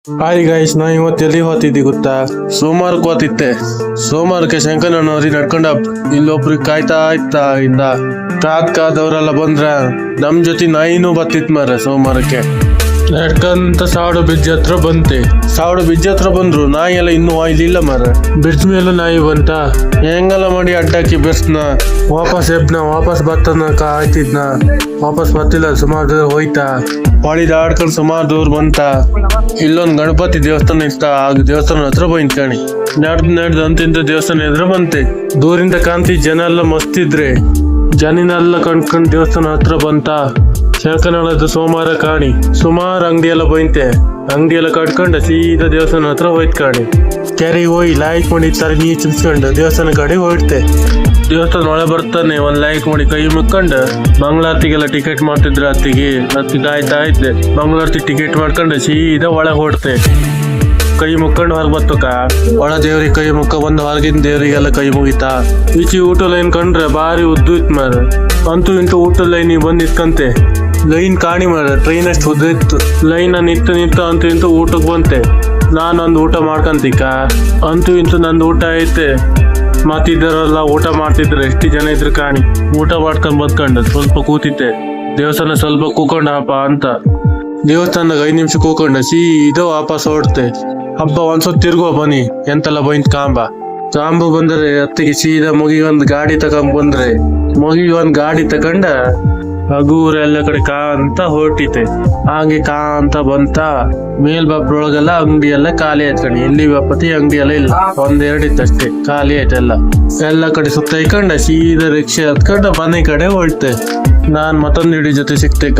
Hi guys, ನಾ ಇವತ್ತು ಎಲ್ಲಿ ಹೋಗ್ತಿದ್ದಿ ಗೊತ್ತಾ? ಸೋಮವಾರಕ್ಕೆ ಹೋಗ್ತಿದ್ದೆ. ಸೋಮವಾರಕ್ಕೆ ಶಂಕರನವ್ರಿಗೆ ನಡ್ಕೊಂಡ ಇಲ್ಲೊಬ್ರಿಗೆ ಕಾಯ್ತಾ ಇದ್ದ. ಕಾದವ್ರೆಲ್ಲ ಬಂದ್ರ ನಮ್ ಜೊತೆ ನಾಯಿನೂ ಬತ್ತಿತ್ ಮಾರ. ಸೋಮವಾರಕ್ಕೆ ನಡ್ಕಂತ ಸಾವಡು ಬ್ರಿಡ್ಜ್ ಹತ್ರ ಬಂದ್ರು. ನಾಯಿ ಎಲ್ಲ ಇನ್ನೂ ಆಯ್ಲಿಲ್ಲ ಮಾರ. ಬ್ರಿಡ್ಜ್ ಮೇಲೂ ನಾಯಿ ಬಂತ. ಹೆಂಗೆಲ್ಲ ಮಾಡಿ ಅಡ್ಡಾಕಿ ಬೆಸ್ನ ವಾಪಸ್ ಬತ್ತನ ಕಾಯ್ತಿದ್ನ. ವಾಪಸ್ ಬರ್ತಿಲ್ಲ. ಸುಮಾರು ದೂರ ಹೋಯ್ತಾ. ಹೊಳಿದ ಆಡ್ಕೊಂಡು ಸುಮಾರು ದೂರ ಬಂತ. ಇಲ್ಲೊಂದ್ ಗಣಪತಿ ದೇವಸ್ಥಾನ ಇತ್ತ. ಆಗ ದೇವಸ್ಥಾನ ಹತ್ರ ಬಂತ ಕಣಿ. ನಡ್ದು ಅಂತಿಂತ ದೇವಸ್ಥಾನ ಎದುರು ಬಂತೆ. ದೂರಿಂದ ಕಾಂತಿ ಜನ ಎಲ್ಲ ಮಸ್ತಿದ್ರೆ. ಜನಿನೆಲ್ಲ ಕಣ್ಕೊಂಡ್ ದೇವಸ್ಥಾನ ಹತ್ರ ಬಂತ. ಶಂಕರನಾಳದ ಸೋಮವಾರ ಕಾಣಿ. ಸುಮಾರು ಅಂಗಡಿ ಎಲ್ಲ ಬೈಂತೆ. ಅಂಗಡಿ ಎಲ್ಲ ಕಟ್ಕೊಂಡ ಸೀದಾ ದೇವಸ್ಥಾನ ಹತ್ರ ಹೋಯ್ತು ಕಾಣಿ. ಕೆರೆ ಹೋಗಿ ಲೈಕ್ ಮಾಡಿ ತರ ನೀ ಚಿನ್ಸ್ಕೊಂಡು ದೇವಸ್ಥಾನ ಕಡೆ ಹೊರಡ್ತೆ. ದೇವಸ್ಥಾನ ಒಳ ಬರ್ತಾನೆ. ಒಂದ್ ಲೈಕ್ ಮಾಡಿ ಕೈ ಮುಕ್ಕೊಂಡು ಮಂಗಳಾರತಿಗೆಲ್ಲ ಟಿಕೆಟ್ ಮಾಡ್ತಿದ್ರು. ಹತ್ತಿ ಕಾಯ್ತಾ ಇದ್ದೆ. ಮಂಗಳಾರತಿ ಟಿಕೆಟ್ ಮಾಡ್ಕೊಂಡು ಸೀದಾ ಒಳಗೆ ಹೊಡ್ತೆ. ಕೈ ಮುಕ್ಕೊಂಡು ಹೊರಗೆ ಬತ್ತಕ. ಒಳ ದೇವ್ರಿಗೆ ಕೈ ಮುಕ್ಕ ಬಂದು ಹೊರಗಿನ ದೇವ್ರಿಗೆಲ್ಲ ಕೈ ಮುಗಿತಾ. ಈಚಿ ಊಟ ಲೈನ್ ಕಂಡ್ರೆ ಭಾರಿ ಉದ್ದು ಇತ್ತು ಮಾರ. ಅಂತೂ ಇಂತೂ ಊಟ ಲೈನ್ ಬಂದ್ ಇಟ್ಕಂತೆ. ಲೈನ್ ಕಾಣಿ ಮಾರ. ಟ್ರೈನ್ ಅಷ್ಟು ಉದ್ದ ಇತ್ತು. ಲೈನ್ ನಿಂತು ಅಂತೂ ಇಂತೂ ಊಟಕ್ಕೆ ಬಂತೆ. ನಾನೊಂದು ಊಟ ಮಾಡ್ಕಂತಿಕ. ಅಂತೂ ಇಂತೂ ನಂದು ಊಟ ಐತೆ. ಮತ್ತಿದ್ದರೆಲ್ಲ ಊಟ ಮಾಡ್ತಿದ್ರು. ಎಷ್ಟು ಜನ ಇದ್ರು ಕಾಣಿ. ಊಟ ಮಾಡ್ಕೊಂಡ್ ಬಂದ್ಕೊಂಡು ಸ್ವಲ್ಪ ಕೂತಿದ್ದೆ. ದೇವಸ್ಥಾನ ಸ್ವಲ್ಪ ಕೂಕೊಂಡಪ್ಪ ಅಂತ. ದೇವಸ್ಥಾನದಾಗ 5 ನಿಮಿಷ ಕೂಕೊಂಡ ಸೀದಾ ವಾಪಸ್ ಹೊರಡ್ತೆ. ಹಬ್ಬ ಒಂದ್ಸೊತ್ತು ತಿರ್ಗುವ ಬನ್ನಿ. ಎಂತೆಲ್ಲ ಬೈಂತ್ ಕಾಂಬ ಬಂದ್ರೆ ಅತ್ತಿಗೆ ಸೀದಾ ಮುಗಿಗೊಂದು ಗಾಡಿ ತಕೊಂಡ ಹಗೂರೆಲ್ಲ ಕಡೆ ಕಾಂತ ಹೊರಟಿತೆ. ಹಾಗೆ ಕಾಂತ ಬಂತ. ಮೇಲ್ಬಾಪ್ರೊಳಗೆಲ್ಲ ಅಂಗಡಿ ಎಲ್ಲ ಖಾಲಿ ಆಯ್ತು ಕಣಿ. ಎಲ್ಲಿ ಬಾಪತಿ ಅಂಗಡಿ ಎಲ್ಲ ಇಲ್ಲ. 1-2 ಇತ್ತಷ್ಟೇ. ಖಾಲಿ ಆಯ್ತೆಲ್ಲ. ಎಲ್ಲ ಕಡೆ ಸುತ್ತ ಇಕ್ಕೊಂಡ ಸೀದಾ ರಿಕ್ಷಾ ಹತ್ಕೊಂಡ ಮನೆ ಕಡೆ ಹೊರಟೆ. ನಾನ್ ಮತ್ತೊಂದು ಹಿಡಿ ಜೊತೆ ಸಿಕ್ತೆ